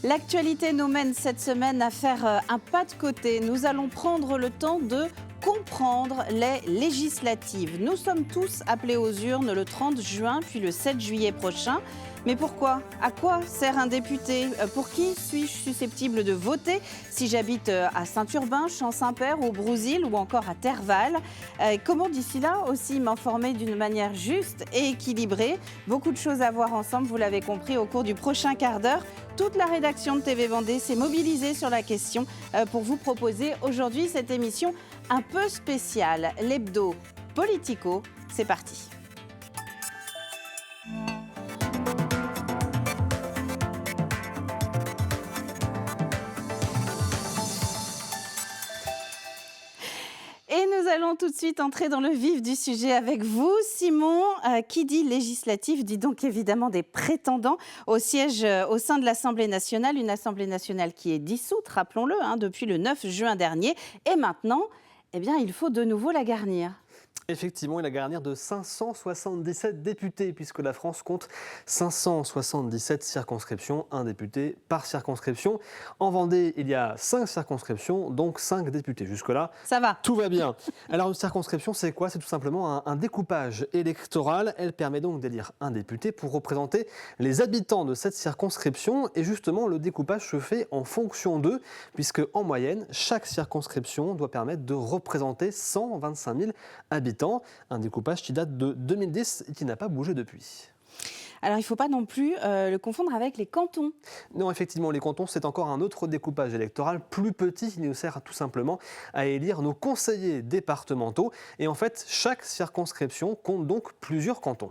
L'actualité nous mène cette semaine à faire un pas de côté. Nous allons prendre le temps de comprendre les législatives. Nous sommes tous appelés aux urnes le 30 juin puis le 7 juillet prochain. Mais pourquoi? À quoi sert un député? Pour qui suis-je susceptible de voter si j'habite à Saint-Urbain, Champ-Saint-Père ou Brousil ou encore à Terval? Comment d'ici là aussi m'informer d'une manière juste et équilibrée? Beaucoup de choses à voir ensemble, vous l'avez compris, au cours du prochain quart d'heure. Toute la rédaction de TV Vendée s'est mobilisée sur la question pour vous proposer aujourd'hui cette émission un peu spéciale. L'hebdo Politico, c'est parti. Et nous allons tout de suite entrer dans le vif du sujet avec vous, Simon. Qui dit législative dit donc évidemment des prétendants au siège au sein de l'Assemblée nationale. Une Assemblée nationale qui est dissoute, rappelons-le, depuis le 9 juin dernier. Et maintenant, il faut de nouveau la garnir. Effectivement, et la garnir de 577 députés, puisque la France compte 577 circonscriptions, un député par circonscription. En Vendée, il y a 5 circonscriptions, donc 5 députés. Jusque-là, ça va. Tout va bien. Alors, une circonscription, c'est quoi? C'est tout simplement un découpage électoral. Elle permet donc d'élire un député pour représenter les habitants de cette circonscription. Et justement, le découpage se fait en fonction d'eux, puisque en moyenne, chaque circonscription doit permettre de représenter 125 000 habitants. Un découpage qui date de 2010 et qui n'a pas bougé depuis. Alors, il ne faut pas non plus le confondre avec les cantons. Non, effectivement, les cantons, c'est encore un autre découpage électoral plus petit qui nous sert tout simplement à élire nos conseillers départementaux. Et en fait, chaque circonscription compte donc plusieurs cantons.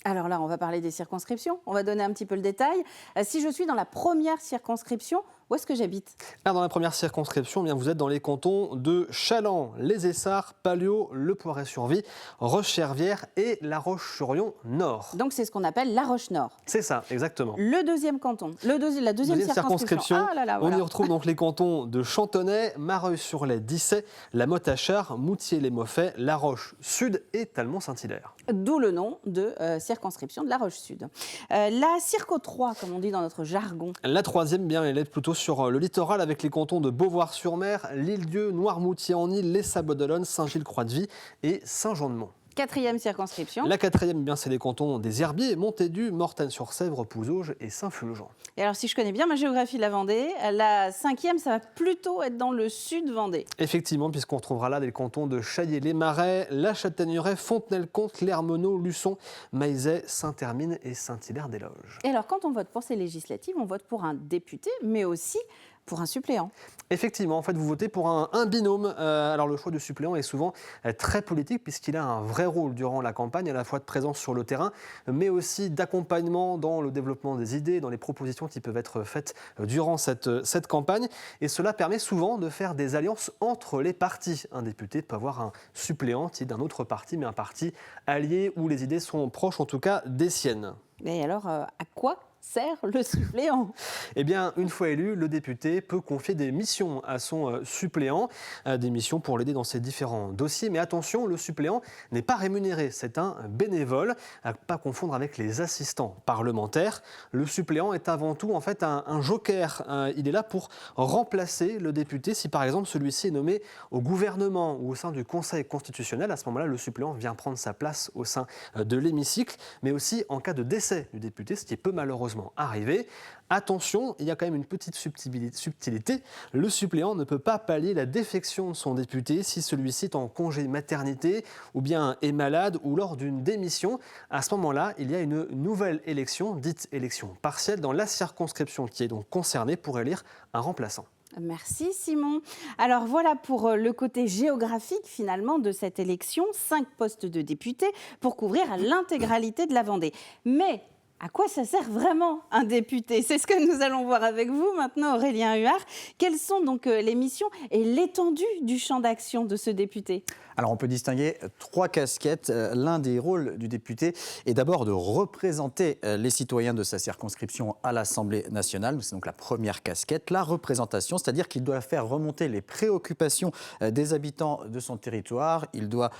Alors là, on va parler des circonscriptions. On va donner un petit peu le détail. Si je suis dans la première circonscription, où est-ce que j'habite? Dans la première circonscription, vous êtes dans les cantons de Chaland, Les Essarts, Palluau, Le Poiret-sur-Vie, Roche-Chervière et La Roche-sur-Yon Nord. Donc c'est ce qu'on appelle La Roche-Nord. C'est ça, exactement. Le deuxième canton, la deuxième circonscription. Voilà. On y retrouve donc les cantons de Chantonnay, Mareuil-sur-Lay, Dissay, La Motte-à-Char, Moutier-les-Maufais, La Roche-Sud et Talmont-Saint-Hilaire. D'où le nom de circonscription de La Roche-Sud. La Circo 3, comme on dit dans notre jargon. La troisième, elle est plutôt sur le littoral avec les cantons de Beauvoir-sur-Mer, l'Île-Dieu, Noirmoutier-en-Île, Les Sables-d'Olonne, Saint-Gilles-Croix-de-Vie et Saint-Jean-de-Mont. Quatrième circonscription. La quatrième, c'est les cantons des Herbiers, Montaigu, Mortagne-sur-Sèvre, Pouzauges et Saint-Fulgent. Et alors, si je connais bien ma géographie de la Vendée, la cinquième, ça va plutôt être dans le sud Vendée. Effectivement, puisqu'on retrouvera là les cantons de Chaillé-les-Marais, La Châtaigneraie, Fontenay-le-Comte, Lermenot, Luçon, Maillezais, Saint-Hermine et Saint-Hilaire-des-Loges. Et alors, quand on vote pour ces législatives, on vote pour un député, mais aussi pour un suppléant. Effectivement, en fait, vous votez pour un binôme. Alors, le choix du suppléant est souvent très politique puisqu'il a un vrai rôle durant la campagne, à la fois de présence sur le terrain, mais aussi d'accompagnement dans le développement des idées, dans les propositions qui peuvent être faites durant cette campagne. Et cela permet souvent de faire des alliances entre les partis. Un député peut avoir un suppléant qui est d'un autre parti, mais un parti allié où les idées sont proches, en tout cas, des siennes. Et alors, à quoi sert le suppléant? Une fois élu, le député peut confier des missions à son suppléant, des missions pour l'aider dans ses différents dossiers. Mais attention, le suppléant n'est pas rémunéré, c'est un bénévole, à ne pas confondre avec les assistants parlementaires. Le suppléant est avant tout en fait un joker. Il est là pour remplacer le député si par exemple celui-ci est nommé au gouvernement ou au sein du Conseil constitutionnel. À ce moment-là, le suppléant vient prendre sa place au sein de l'hémicycle, mais aussi en cas de décès du député, ce qui peut malheureusement arriver. Attention, il y a quand même une petite subtilité. Le suppléant ne peut pas pallier la défection de son député si celui-ci est en congé maternité ou bien est malade ou lors d'une démission. À ce moment-là, il y a une nouvelle élection, dite élection partielle, dans la circonscription qui est donc concernée pour élire un remplaçant. Merci Simon. Alors voilà pour le côté géographique finalement de cette élection. 5 postes de députés pour couvrir l'intégralité de la Vendée. Mais à quoi ça sert vraiment un député? C'est ce que nous allons voir avec vous maintenant, Aurélien Huard. Quelles sont donc les missions et l'étendue du champ d'action de ce député? Alors on peut distinguer 3 casquettes. L'un des rôles du député est d'abord de représenter les citoyens de sa circonscription à l'Assemblée nationale. C'est donc la première casquette, la représentation, c'est-à-dire qu'il doit faire remonter les préoccupations des habitants de son territoire. Il doit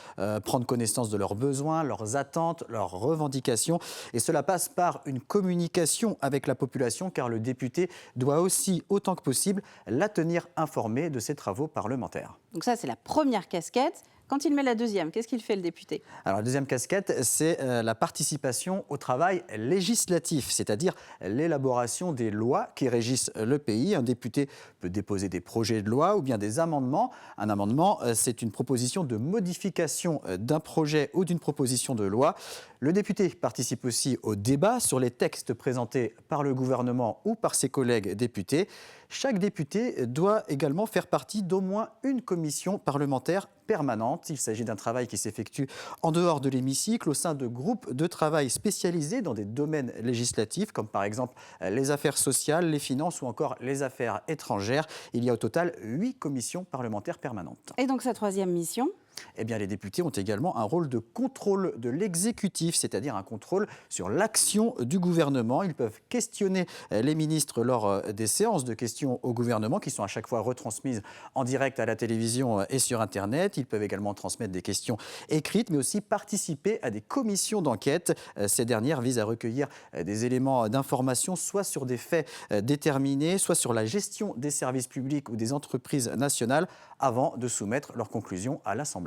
prendre connaissance de leurs besoins, leurs attentes, leurs revendications. Et cela passe par par une communication avec la population, car le député doit aussi, autant que possible, la tenir informée de ses travaux parlementaires. Donc ça, c'est la première casquette. Quand il met la deuxième, qu'est-ce qu'il fait le député? Alors la deuxième casquette, c'est la participation au travail législatif, c'est-à-dire l'élaboration des lois qui régissent le pays. Un député peut déposer des projets de loi ou bien des amendements. Un amendement, c'est une proposition de modification d'un projet ou d'une proposition de loi. Le député participe aussi au débat sur les textes présentés par le gouvernement ou par ses collègues députés. Chaque député doit également faire partie d'au moins une commission parlementaire permanente. Il s'agit d'un travail qui s'effectue en dehors de l'hémicycle, au sein de groupes de travail spécialisés dans des domaines législatifs, comme par exemple les affaires sociales, les finances ou encore les affaires étrangères. Il y a au total 8 commissions parlementaires permanentes. Et donc sa troisième mission? Eh bien, les députés ont également un rôle de contrôle de l'exécutif, c'est-à-dire un contrôle sur l'action du gouvernement. Ils peuvent questionner les ministres lors des séances de questions au gouvernement, qui sont à chaque fois retransmises en direct à la télévision et sur Internet. Ils peuvent également transmettre des questions écrites, mais aussi participer à des commissions d'enquête. Ces dernières visent à recueillir des éléments d'information, soit sur des faits déterminés, soit sur la gestion des services publics ou des entreprises nationales, avant de soumettre leurs conclusions à l'Assemblée.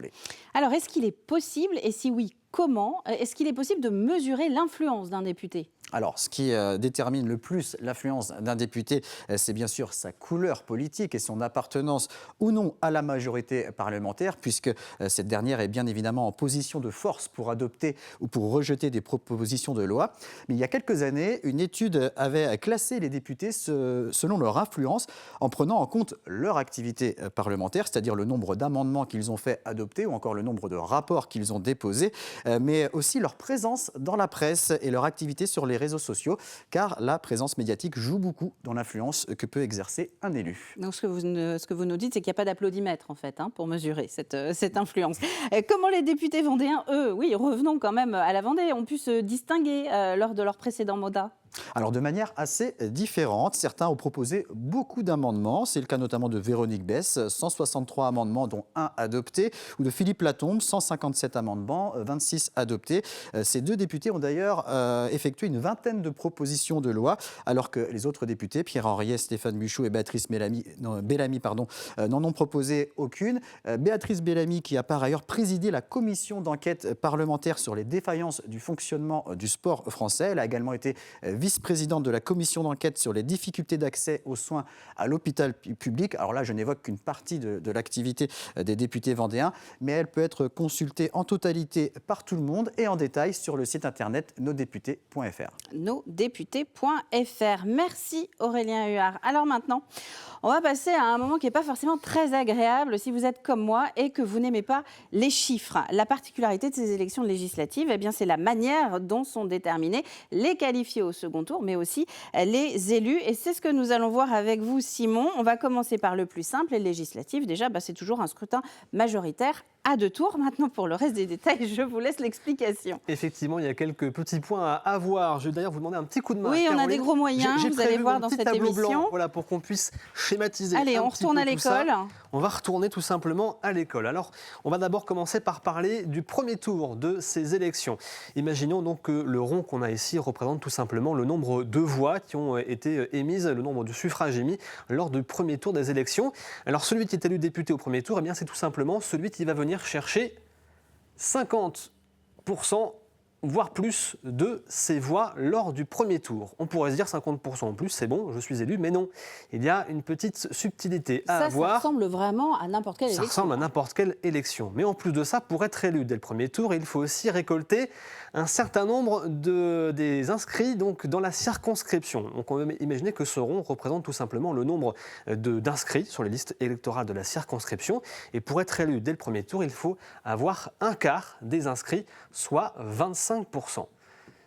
Alors, est-ce qu'il est possible, et si oui, comment, est-ce qu'il est possible de mesurer l'influence d'un député? Alors, ce qui détermine le plus l'influence d'un député, c'est bien sûr sa couleur politique et son appartenance ou non à la majorité parlementaire, puisque cette dernière est bien évidemment en position de force pour adopter ou pour rejeter des propositions de loi. Mais il y a quelques années, une étude avait classé les députés selon leur influence, en prenant en compte leur activité parlementaire, c'est-à-dire le nombre d'amendements qu'ils ont fait adopter ou encore le nombre de rapports qu'ils ont déposés, mais aussi leur présence dans la presse et leur activité sur les réseaux sociaux, car la présence médiatique joue beaucoup dans l'influence que peut exercer un élu. Donc ce que vous nous dites, c'est qu'il n'y a pas d'applaudimètre en fait, pour mesurer cette influence. Comment les députés vendéens, eux, oui, revenons quand même à la Vendée, ont pu se distinguer lors de leur précédent mandat? Alors de manière assez différente, certains ont proposé beaucoup d'amendements. C'est le cas notamment de Véronique Besse, 163 amendements dont 1 adopté, ou de Philippe Latombe, 157 amendements, 26 adoptés. Ces deux députés ont d'ailleurs effectué une vingtaine de propositions de loi, alors que les autres députés, Pierre Henriet, Stéphane Buchot et Béatrice Bellamy, n'en ont proposé aucune. Béatrice Bellamy, qui a par ailleurs présidé la commission d'enquête parlementaire sur les défaillances du fonctionnement du sport français, elle a également été vice-présidente de la commission d'enquête sur les difficultés d'accès aux soins à l'hôpital public. Alors là, je n'évoque qu'une partie de l'activité des députés vendéens, mais elle peut être consultée en totalité par tout le monde et en détail sur le site internet nosdéputés.fr. Nosdéputés.fr. Merci Aurélien Huard. Alors maintenant, on va passer à un moment qui n'est pas forcément très agréable si vous êtes comme moi et que vous n'aimez pas les chiffres. La particularité de ces élections législatives, eh bien, c'est la manière dont sont déterminés les qualifiés au second tour, mais aussi les élus. Et c'est ce que nous allons voir avec vous, Simon. On va commencer par le plus simple, les législatives. Déjà, c'est toujours un scrutin majoritaire à 2 tours. Maintenant, pour le reste des détails, je vous laisse l'explication. Effectivement, il y a quelques petits points à avoir. Je vais d'ailleurs vous demander un petit coup de main. Oui, on a Caroline. des gros moyens, vous allez voir dans cette émission. Blanc, voilà, pour qu'on puisse schématiser. Allez, on retourne à l'école. On va retourner tout simplement à l'école. Alors, on va d'abord commencer par parler du premier tour de ces élections. Imaginons donc que le rond qu'on a ici représente tout simplement le nombre de voix qui ont été émises, le nombre de suffrages émis lors du premier tour des élections. Alors, celui qui est élu député au premier tour, eh bien, c'est tout simplement celui qui va venir chercher 50%, voire plus, de ses voix lors du premier tour. On pourrait se dire 50% en plus, c'est bon, je suis élu, mais non. Il y a une petite subtilité à avoir. Ça ressemble vraiment à n'importe quelle élection. Ça ressemble à n'importe quelle élection. Mais en plus de ça, pour être élu dès le premier tour, il faut aussi récolter un certain nombre des inscrits donc, dans la circonscription. Donc on va imaginer que ce rond représente tout simplement le nombre d'inscrits sur les listes électorales de la circonscription. Et pour être élu dès le premier tour, il faut avoir un quart des inscrits, soit 25%.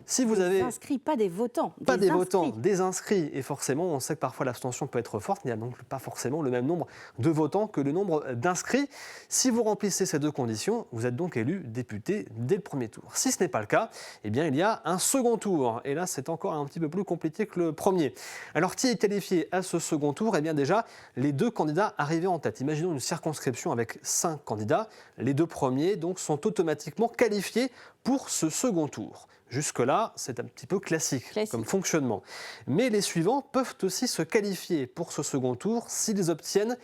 Si vous avez... Des inscrits, pas des votants. Pas des votants, des inscrits. Et forcément, on sait que parfois l'abstention peut être forte. Il n'y a donc pas forcément le même nombre de votants que le nombre d'inscrits. Si vous remplissez ces deux conditions, vous êtes donc élu député dès le premier tour. Si ce n'est pas le cas, eh bien, il y a un second tour. Et là, c'est encore un petit peu plus compliqué que le premier. Alors, qui est qualifié à ce second tour? Eh bien, déjà, les deux candidats arrivés en tête. Imaginons une circonscription avec 5 candidats. Les deux premiers donc, sont automatiquement qualifiés pour ce second tour. Jusque-là, c'est un petit peu classique comme fonctionnement. Mais les suivants peuvent aussi se qualifier pour ce second tour s'ils obtiennent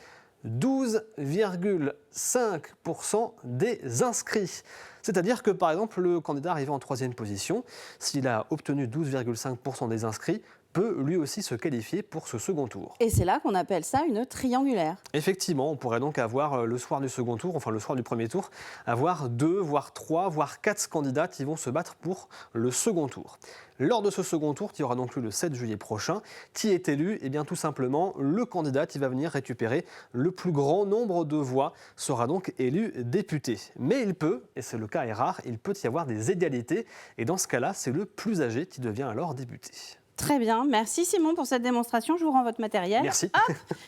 12,5% des inscrits. C'est-à-dire que, par exemple, le candidat arrivé en 3e position, s'il a obtenu 12,5% des inscrits, peut lui aussi se qualifier pour ce second tour. Et c'est là qu'on appelle ça une triangulaire. Effectivement, on pourrait donc avoir le soir du second tour, enfin le soir du premier tour, avoir 2, voire 3, voire 4 candidats qui vont se battre pour le second tour. Lors de ce second tour, qui aura donc lieu le 7 juillet prochain, qui est élu ? Eh bien tout simplement, le candidat qui va venir récupérer le plus grand nombre de voix sera donc élu député. Mais il peut, et c'est le cas est rare, il peut y avoir des égalités, et dans ce cas-là, c'est le plus âgé qui devient alors député. Très bien, merci Simon pour cette démonstration. Je vous rends votre matériel. Merci.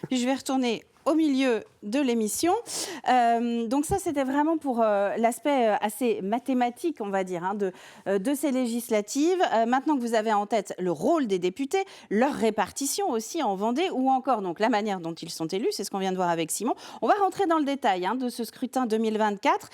Puis je vais retourner au milieu de l'émission. Donc ça, c'était vraiment pour l'aspect assez mathématique, on va dire, de ces législatives. Maintenant que vous avez en tête le rôle des députés, leur répartition aussi en Vendée, ou encore donc la manière dont ils sont élus, c'est ce qu'on vient de voir avec Simon. On va rentrer dans le détail de ce scrutin 2024.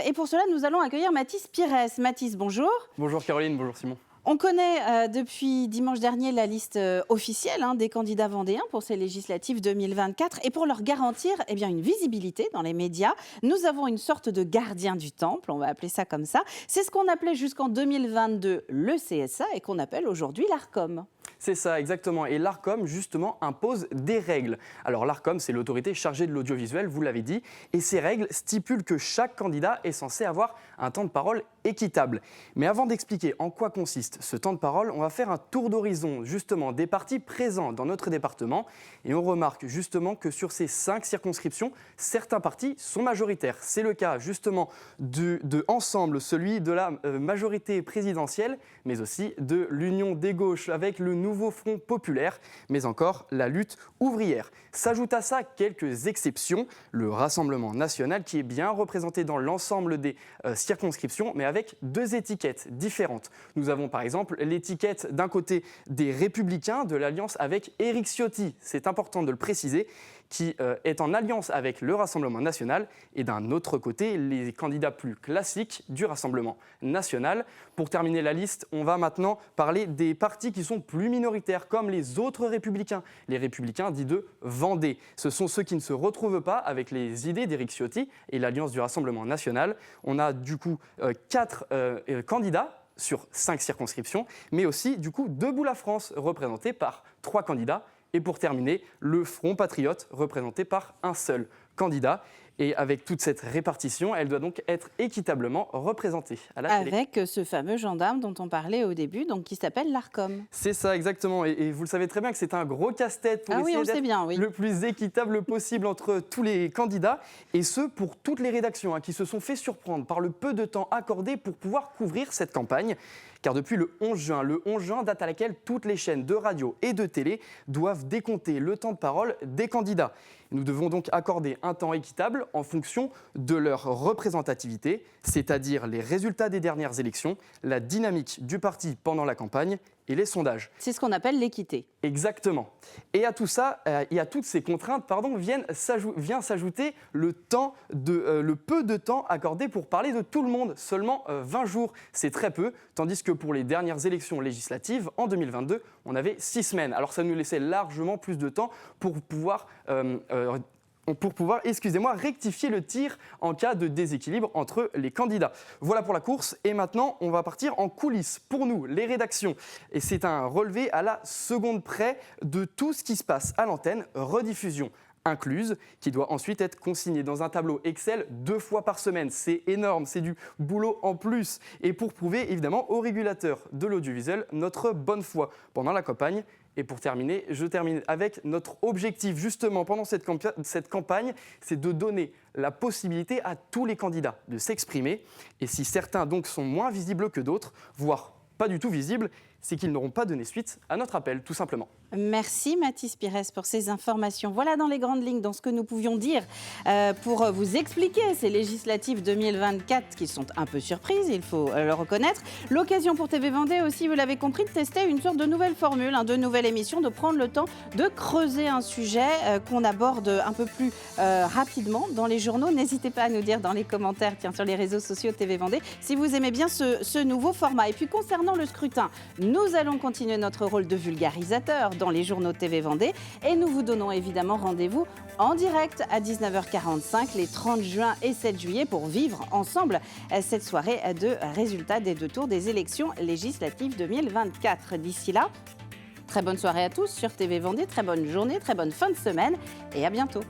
Et pour cela, nous allons accueillir Mathis Pires. Mathis, bonjour. Bonjour Caroline, bonjour Simon. On connaît depuis dimanche dernier la liste officielle des candidats vendéens pour ces législatives 2024. Et pour leur garantir une visibilité dans les médias, nous avons une sorte de gardien du temple, on va appeler ça comme ça. C'est ce qu'on appelait jusqu'en 2022 le CSA et qu'on appelle aujourd'hui l'Arcom. C'est ça, exactement. Et l'Arcom, justement, impose des règles. Alors l'Arcom, c'est l'autorité chargée de l'audiovisuel, vous l'avez dit. Et ces règles stipulent que chaque candidat est censé avoir un temps de parole équitable. Mais avant d'expliquer en quoi consiste ce temps de parole, on va faire un tour d'horizon, justement, des partis présents dans notre département. Et on remarque, justement, que sur ces 5 circonscriptions, certains partis sont majoritaires. C'est le cas, justement, de Ensemble, celui de la majorité présidentielle, mais aussi de l'Union des gauches avec le Nouveau Front populaire, mais encore la lutte ouvrière. S'ajoute à ça quelques exceptions, le Rassemblement national qui est bien représenté dans l'ensemble des circonscriptions, mais avec 2 étiquettes différentes. Nous avons par exemple l'étiquette d'un côté des Républicains, de l'alliance avec Éric Ciotti, c'est important de le préciser, qui est en alliance avec le Rassemblement national, et d'un autre côté, les candidats plus classiques du Rassemblement national. Pour terminer la liste, on va maintenant parler des partis qui sont plus minoritaires, comme les autres républicains. Les républicains dits de Vendée. Ce sont ceux qui ne se retrouvent pas avec les idées d'Éric Ciotti et l'alliance du Rassemblement national. On a du coup 4 candidats sur 5 circonscriptions, mais aussi du coup Debout la France, représenté par 3 candidats. Et pour terminer, le Front Patriote, représenté par un seul candidat. Et avec toute cette répartition, elle doit donc être équitablement représentée à la télé. Avec ce fameux gendarme dont on parlait au début, donc qui s'appelle l'Arcom. C'est ça, exactement. Et vous le savez très bien que c'est un gros casse-tête pour essayer d'être le plus équitable possible entre tous les candidats. Et ce, pour toutes les rédactions qui se sont fait surprendre par le peu de temps accordé pour pouvoir couvrir cette campagne. Car depuis le 11 juin, date à laquelle toutes les chaînes de radio et de télé doivent décompter le temps de parole des candidats. Nous devons donc accorder un temps équitable en fonction de leur représentativité, c'est-à-dire les résultats des dernières élections, la dynamique du parti pendant la campagne et les sondages. C'est ce qu'on appelle l'équité. Exactement. Et à tout ça, et à toutes ces contraintes, vient s'ajouter le peu de temps accordé pour parler de tout le monde, seulement 20 jours. C'est très peu, tandis que pour les dernières élections législatives, en 2022, on avait 6 semaines. Alors ça nous laissait largement plus de temps pour pouvoir rectifier le tir en cas de déséquilibre entre les candidats. Voilà pour la course. Et maintenant, on va partir en coulisses pour nous, les rédactions. Et c'est un relevé à la seconde près de tout ce qui se passe à l'antenne, rediffusion incluse, qui doit ensuite être consignée dans un tableau Excel 2 fois par semaine. C'est énorme, c'est du boulot en plus. Et pour prouver évidemment aux régulateurs de l'audiovisuel notre bonne foi pendant la campagne. Et pour terminer, je termine avec notre objectif justement pendant cette campagne, c'est de donner la possibilité à tous les candidats de s'exprimer. Et si certains donc sont moins visibles que d'autres, voire pas du tout visibles, c'est qu'ils n'auront pas donné suite à notre appel, tout simplement. Merci Mathis Pires pour ces informations. Voilà dans les grandes lignes dans ce que nous pouvions dire pour vous expliquer ces législatives 2024 qui sont un peu surprises, il faut le reconnaître. L'occasion pour TV Vendée aussi, vous l'avez compris, de tester une sorte de nouvelle formule, de nouvelle émission, de prendre le temps de creuser un sujet qu'on aborde un peu plus rapidement dans les journaux. N'hésitez pas à nous dire dans les commentaires, sur les réseaux sociaux TV Vendée, si vous aimez bien ce nouveau format. Et puis concernant le scrutin, nous allons continuer notre rôle de vulgarisateur dans les journaux TV Vendée et nous vous donnons évidemment rendez-vous en direct à 19h45 les 30 juin et 7 juillet pour vivre ensemble cette soirée de résultats des 2 tours des élections législatives 2024. D'ici là, très bonne soirée à tous sur TV Vendée, très bonne journée, très bonne fin de semaine et à bientôt.